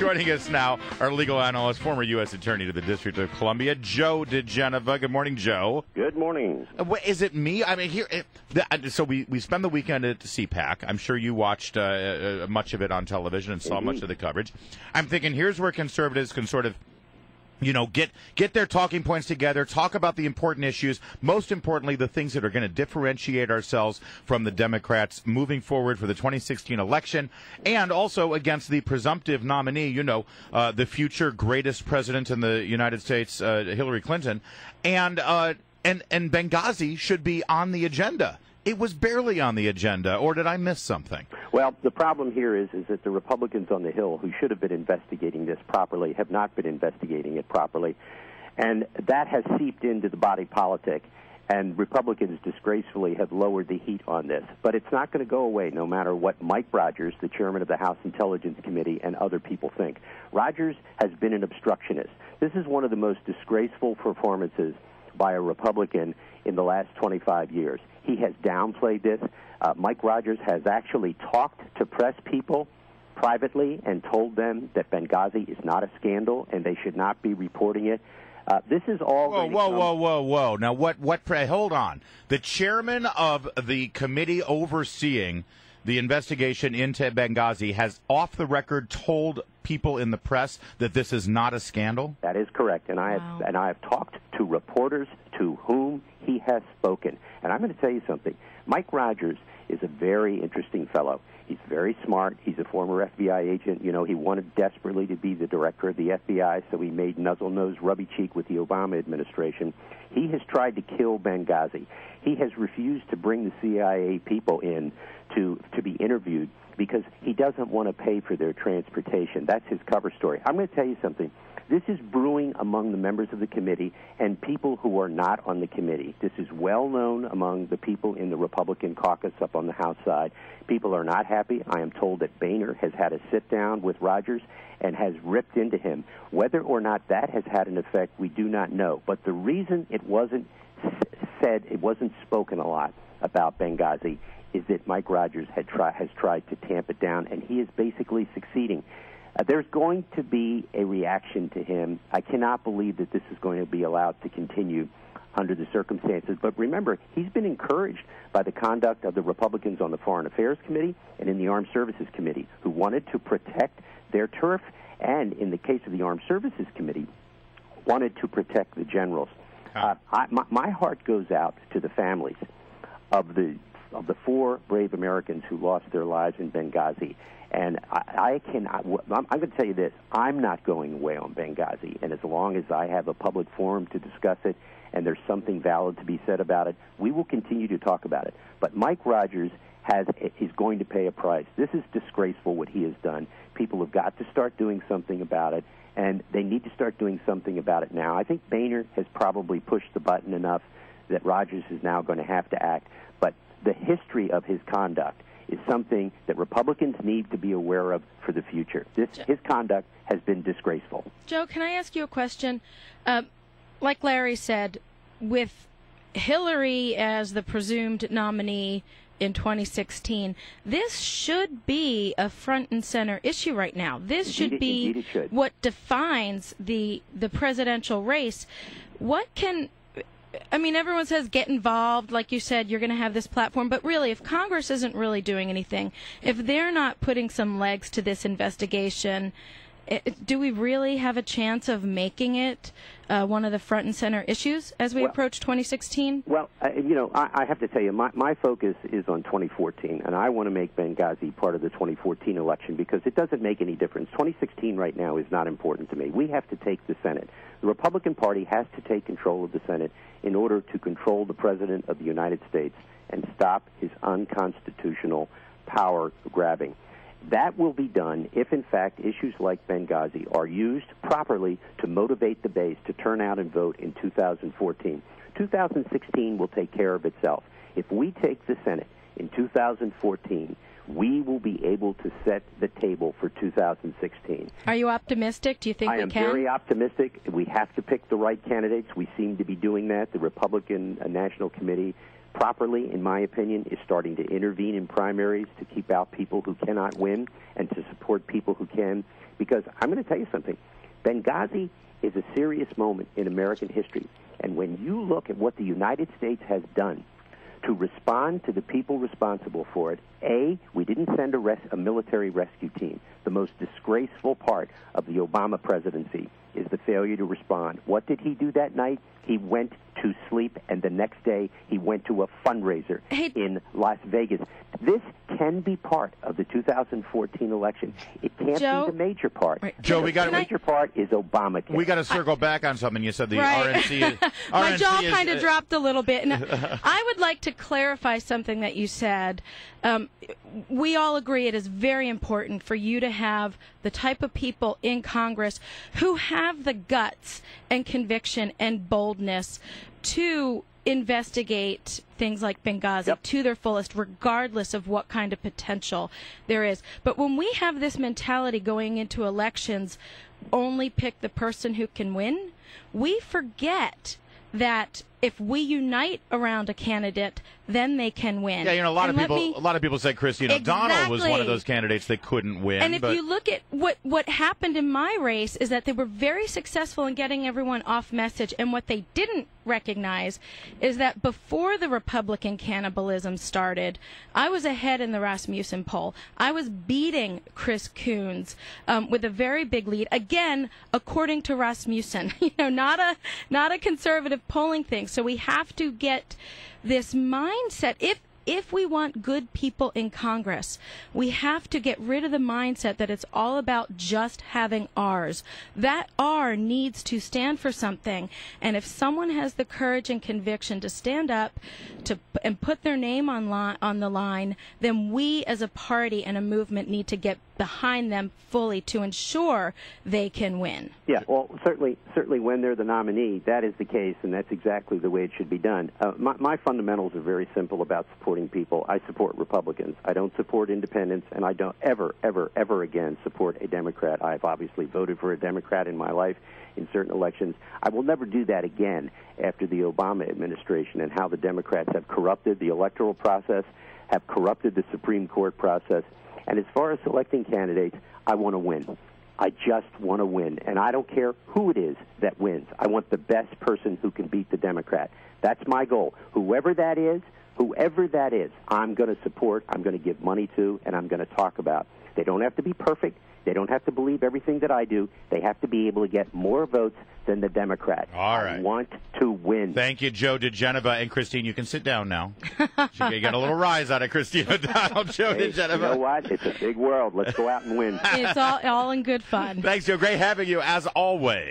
Joining us now, our legal analyst, former U.S. Attorney to the District of Columbia, Joe DiGenova. Good morning, Joe. Good morning. Is it me? I mean, so we spent the weekend at CPAC. I'm sure you watched much of it on television and saw much of the coverage. I'm thinking, here's where conservatives can sort of, get their talking points together, talk about the important issues, most importantly, the things that are going to differentiate ourselves from the Democrats moving forward for the 2016 election, and also against the presumptive nominee, the future greatest president in the United States, Hillary Clinton, and Benghazi should be on the agenda. It was barely on the agenda, or did I miss something? Well, the problem here is that the Republicans on the Hill, who should have been investigating this properly, have not been investigating it properly. And that has seeped into the body politic, and Republicans disgracefully have lowered the heat on this. But it's not going to go away no matter what Mike Rogers, the chairman of the House Intelligence Committee, and other people think. Rogers has been an obstructionist. This is one of the most disgraceful performances by a Republican in the last 25 years. He has downplayed this. Mike Rogers has actually talked to press people privately and told them that Benghazi is not a scandal and they should not be reporting it. This is all. Whoa! Now, what? Hold on. The chairman of the committee overseeing the investigation into Benghazi has, off the record, told people in the press that this is not a scandal? That is correct, and I have talked to reporters to whom he has spoken. And I'm going to tell you something. Mike Rogers is a very interesting fellow. He's very smart. He's a former FBI agent. He wanted desperately to be the director of the FBI, so he made nuzzle-nose, rubby cheek with the Obama administration. He has tried to kill Benghazi. He has refused to bring the CIA people in to be interviewed because he doesn't want to pay for their transportation. That's his cover story. I'm going to tell you something. This is brewing among the members of the committee and people who are not on the committee. This is well known among the people in the Republican caucus up on the House side. People are not happy. I am told that Boehner has had a sit-down with Rogers and has ripped into him. Whether or not that has had an effect, we do not know. But the reason it wasn't said, it wasn't spoken a lot about Benghazi, is that Mike Rogers has tried to tamp it down, and he is basically succeeding. There's going to be a reaction to him. I cannot believe that this is going to be allowed to continue under the circumstances. But remember, he's been encouraged by the conduct of the Republicans on the Foreign Affairs Committee and in the Armed Services Committee, who wanted to protect their turf, and in the case of the Armed Services Committee, wanted to protect the generals. My heart goes out to the families of the 4 brave Americans who lost their lives in Benghazi. And I'm going to tell you this. I'm not going away on Benghazi. And as long as I have a public forum to discuss it and there's something valid to be said about it, we will continue to talk about it. But Mike Rogers is going to pay a price. This is disgraceful what he has done. People have got to start doing something about it, and they need to start doing something about it now. I think Boehner has probably pushed the button enough that Rogers is now going to have to act. But the history of his conduct is something that Republicans need to be aware of for the future. His conduct has been disgraceful. Joe, can I ask you a question? Like Larry said, with Hillary as the presumed nominee in 2016, this should be a front and center issue right now. This should be what defines the presidential race. Everyone says get involved. Like you said, you're going to have this platform. But really, if Congress isn't really doing anything, if they're not putting some legs to this investigation, do we really have a chance of making it one of the front and center issues as we approach 2016? Well, I have to tell you, my focus is on 2014, and I want to make Benghazi part of the 2014 election because it doesn't make any difference. 2016 right now is not important to me. We have to take the Senate. The Republican Party has to take control of the Senate in order to control the President of the United States and stop his unconstitutional power grabbing. That will be done if, in fact, issues like Benghazi are used properly to motivate the base to turn out and vote in 2014. 2016 will take care of itself. If we take the Senate in 2014, we will be able to set the table for 2016. Are you optimistic? Do you think we can? I am very optimistic. We have to pick the right candidates. We seem to be doing that. The Republican National Committee properly, in my opinion, is starting to intervene in primaries to keep out people who cannot win and to support people who can. Because I'm going to tell you something. Benghazi is a serious moment in American history. And when you look at what the United States has done to respond to the people responsible for it, A, we didn't send a military rescue team. The most disgraceful part of the Obama presidency is the failure to respond. What did he do that night? He went to sleep, and the next day he went to a fundraiser in Las Vegas. This can be part of the 2014 election. It can't be the major part. Right. Joe, the major part is Obamacare. We got to circle back on something you said. The right. RNC. My jaw kind of dropped a little bit. And I would like to clarify something that you said. We all agree it is very important for you to have the type of people in Congress who have the guts and conviction and boldness to investigate things like Benghazi to their fullest, regardless of what kind of potential there is. But when we have this mentality going into elections, only pick the person who can win, we forget that if we unite around a candidate, then they can win. Yeah, a lot of people said Christine O'Donnell was one of those candidates that couldn't win. And if you look at what happened in my race is that they were very successful in getting everyone off message. And what they didn't recognize is that before the Republican cannibalism started, I was ahead in the Rasmussen poll. I was beating Chris Coons with a very big lead. Again, according to Rasmussen, not a conservative polling thing. So we have to get this mindset. If we want good people in Congress, we have to get rid of the mindset that it's all about just having R's. That R needs to stand for something. And if someone has the courage and conviction to stand up and put their name on the line, then we as a party and a movement need to get behind them fully to ensure they can win. Yeah, well, certainly when they're the nominee, that is the case, and that's exactly the way it should be done. My fundamentals are very simple about supporting people. I support Republicans. I don't support independents, and I don't ever again support a Democrat. I've obviously voted for a Democrat in my life in certain elections. I will never do that again after the Obama administration and how the Democrats have corrupted the electoral process, have corrupted the Supreme Court process. And as far as selecting candidates, I want to win. I just want to win. And I don't care who it is that wins. I want the best person who can beat the Democrat. That's my goal. Whoever that is, I'm going to support, I'm going to give money to, and I'm going to talk about. They don't have to be perfect. They don't have to believe everything that I do. They have to be able to get more votes than the Democrat. All right. I want to win. Thank you, Joe DiGenova. And Christine, you can sit down now. You got a little rise out of Christine O'Donnell. Joe DiGenova. You know what? It's a big world. Let's go out and win. It's all in good fun. Thanks, Joe. Great having you, as always.